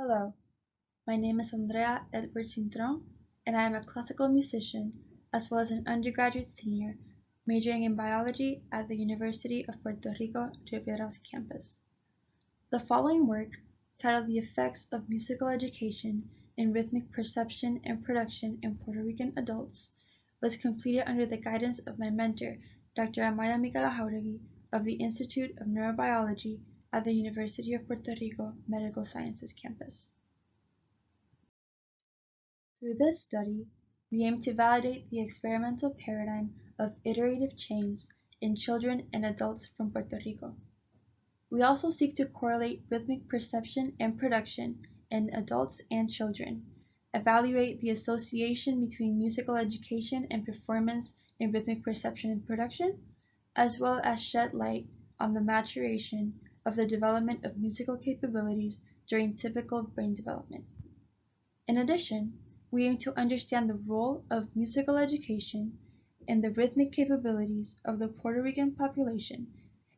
Hello, my name is Andrea Edward Cintron, and I am a classical musician as well as an undergraduate senior majoring in biology at the University of Puerto Rico Rio Piedras campus. The following work, titled The Effects of Musical Education in Rhythmic Perception and Production in Puerto Rican Adults, was completed under the guidance of my mentor, Dr. Amaya Micala Jauregui of the Institute of Neurobiology at the University of Puerto Rico Medical Sciences campus. Through this study, we aim to validate the experimental paradigm of iterative chains in children and adults from Puerto Rico. We also seek to correlate rhythmic perception and production in adults and children, evaluate the association between musical education and performance in rhythmic perception and production, as well as shed light on the maturation of the development of musical capabilities during typical brain development. In addition, we aim to understand the role of musical education in the rhythmic capabilities of the Puerto Rican population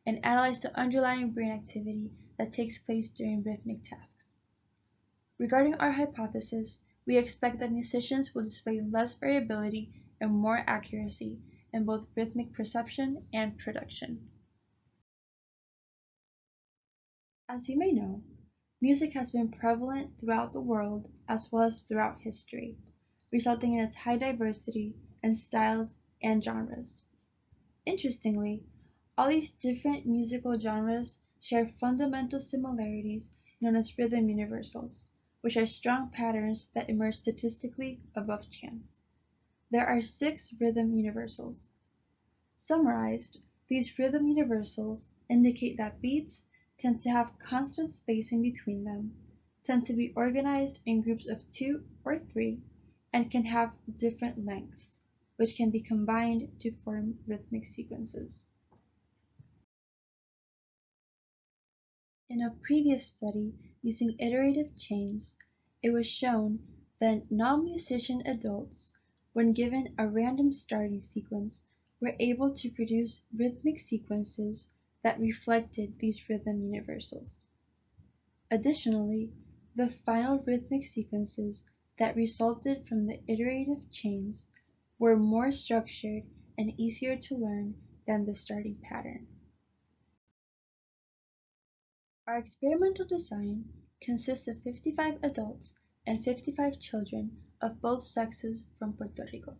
and analyze the underlying brain activity that takes place during rhythmic tasks. Regarding our hypothesis, we expect that musicians will display less variability and more accuracy in both rhythmic perception and production. As you may know, music has been prevalent throughout the world as well as throughout history, resulting in its high diversity in styles and genres. Interestingly, all these different musical genres share fundamental similarities known as rhythm universals, which are strong patterns that emerge statistically above chance. There are 6 rhythm universals. Summarized, these rhythm universals indicate that beats tend to have constant spacing between them, tend to be organized in groups of 2 or 3, and can have different lengths, which can be combined to form rhythmic sequences. In a previous study using iterative chains, it was shown that non-musician adults, when given a random starting sequence, were able to produce rhythmic sequences that reflected these rhythm universals. Additionally, the final rhythmic sequences that resulted from the iterative chains were more structured and easier to learn than the starting pattern. Our experimental design consists of 55 adults and 55 children of both sexes from Puerto Rico.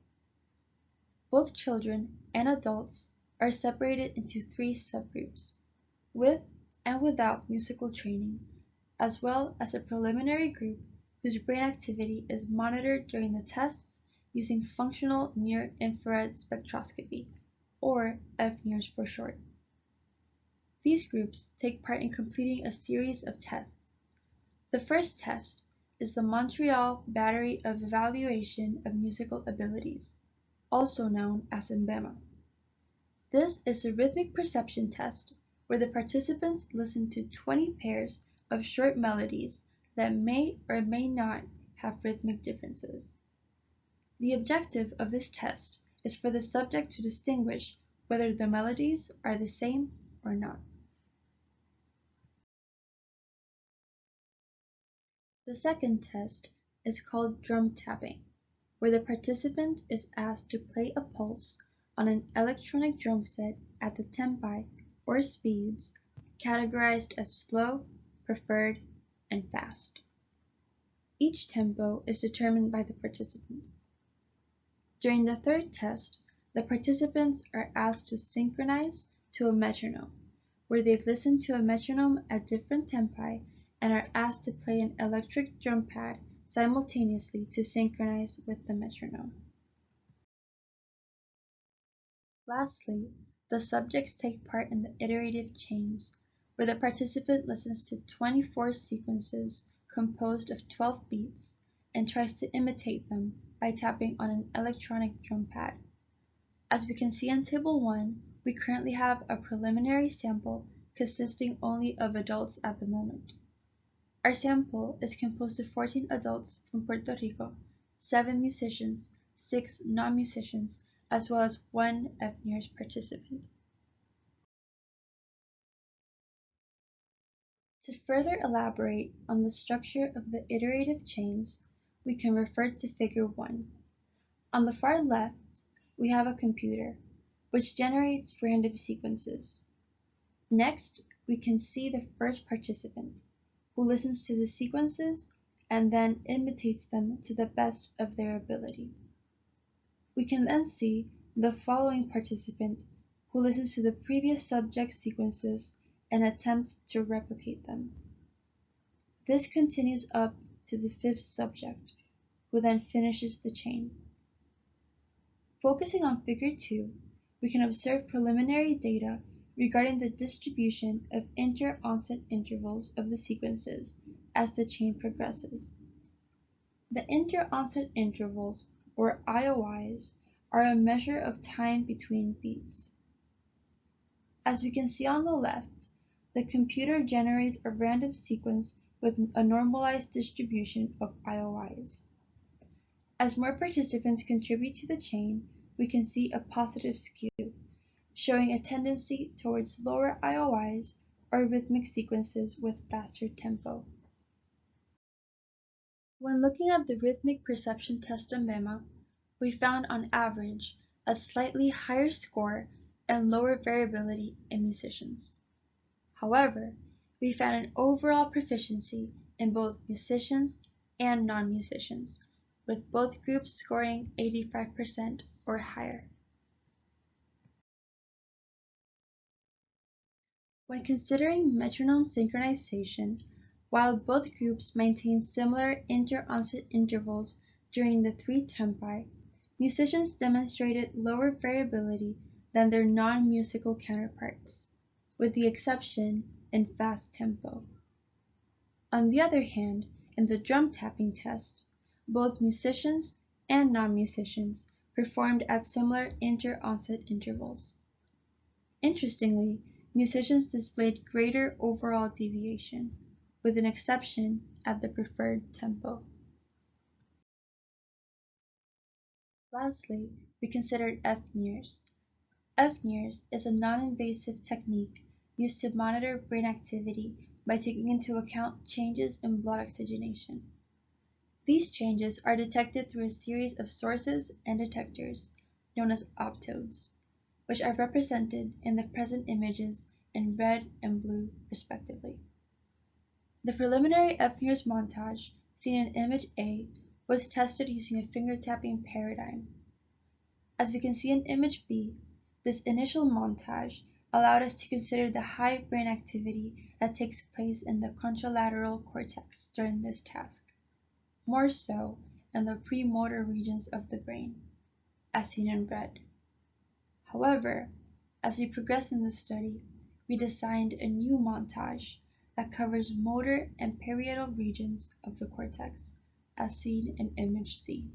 Both children and adults are separated into 3 subgroups, with and without musical training, as well as a preliminary group whose brain activity is monitored during the tests using functional near-infrared spectroscopy, or Fniers for short. These groups take part in completing a series of tests. The first test is the Montreal Battery of Evaluation of Musical Abilities, also known as MBEMA. This is a rhythmic perception test where the participants listen to 20 pairs of short melodies that may or may not have rhythmic differences. The objective of this test is for the subject to distinguish whether the melodies are the same or not. The second test is called drum tapping, where the participant is asked to play a pulse on an electronic drum set at the tempi or speeds categorized as slow, preferred, and fast. Each tempo is determined by the participant. During the third test, the participants are asked to synchronize to a metronome, where they listen to a metronome at different tempi and are asked to play an electric drum pad simultaneously to synchronize with the metronome. Lastly, the subjects take part in the iterative chains, where the participant listens to 24 sequences composed of 12 beats and tries to imitate them by tapping on an electronic drum pad. As we can see in Table 1, we currently have a preliminary sample consisting only of adults at the moment. Our sample is composed of 14 adults from Puerto Rico, 7 musicians, 6 non-musicians, as well as 1 Fniers participant. To further elaborate on the structure of the iterative chains, we can refer to Figure 1. On the far left, we have a computer, which generates random sequences. Next, we can see the first participant, who listens to the sequences and then imitates them to the best of their ability. We can then see the following participant, who listens to the previous subject sequences and attempts to replicate them. This continues up to the fifth subject, who then finishes the chain. Focusing on Figure 2, we can observe preliminary data regarding the distribution of inter-onset intervals of the sequences as the chain progresses. The inter-onset intervals, or IOIs, are a measure of time between beats. As we can see on the left, the computer generates a random sequence with a normalized distribution of IOIs. As more participants contribute to the chain, we can see a positive skew, showing a tendency towards lower IOIs or rhythmic sequences with faster tempo. When looking at the rhythmic perception test of MEMA, we found on average a slightly higher score and lower variability in musicians. However, we found an overall proficiency in both musicians and non-musicians, with both groups scoring 85% or higher. When considering metronome synchronization, while both groups maintained similar inter-onset intervals during the three tempi, musicians demonstrated lower variability than their non-musical counterparts, with the exception in fast tempo. On the other hand, in the drum tapping test, both musicians and non-musicians performed at similar inter-onset intervals. Interestingly, musicians displayed greater overall deviation, with an exception at the preferred tempo. Lastly, we considered Fniers. Fniers is a non-invasive technique used to monitor brain activity by taking into account changes in blood oxygenation. These changes are detected through a series of sources and detectors, known as optodes, which are represented in the present images in red and blue respectively. The preliminary Fniers montage, seen in image A, was tested using a finger tapping paradigm. As we can see in image B, this initial montage allowed us to consider the high brain activity that takes place in the contralateral cortex during this task, more so in the premotor regions of the brain, as seen in red. However, as we progress in the study, we designed a new montage that covers motor and parietal regions of the cortex, as seen in image C.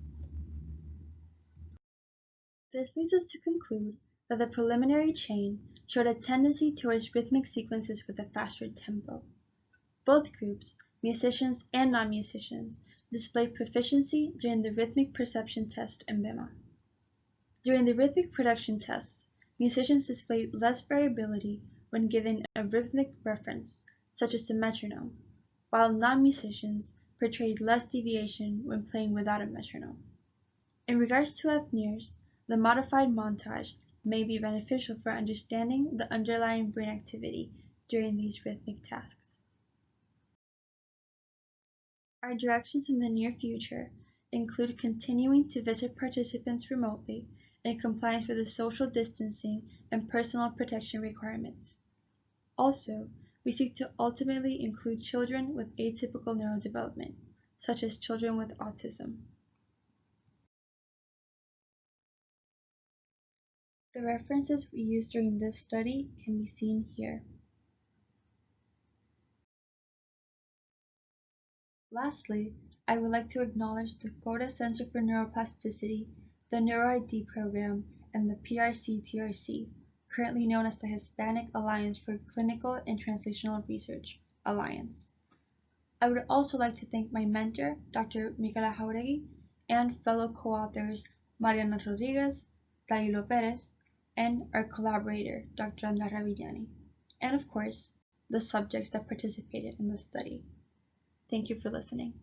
This leads us to conclude that the preliminary chain showed a tendency towards rhythmic sequences with a faster tempo. Both groups, musicians and non-musicians, displayed proficiency during the rhythmic perception test in MEMA. During the rhythmic production tests, musicians displayed less variability when given a rhythmic reference, such as the metronome, while non-musicians portrayed less deviation when playing without a metronome. In regards to Fniers, the modified montage may be beneficial for understanding the underlying brain activity during these rhythmic tasks. Our directions in the near future include continuing to visit participants remotely in compliance with the social distancing and personal protection requirements. Also, we seek to ultimately include children with atypical neurodevelopment, such as children with autism. The references we used during this study can be seen here. Lastly, I would like to acknowledge the Florida Center for Neuroplasticity, the NeuroID program, and the PRC-TRC, currently known as the Hispanic Alliance for Clinical and Translational Research, Alliance. I would also like to thank my mentor, Dr. Micaela Jauregui, and fellow co-authors Mariana Rodriguez, Dalilo Perez, and our collaborator, Dr. Andra Ravignani. And of course, the subjects that participated in the study. Thank you for listening.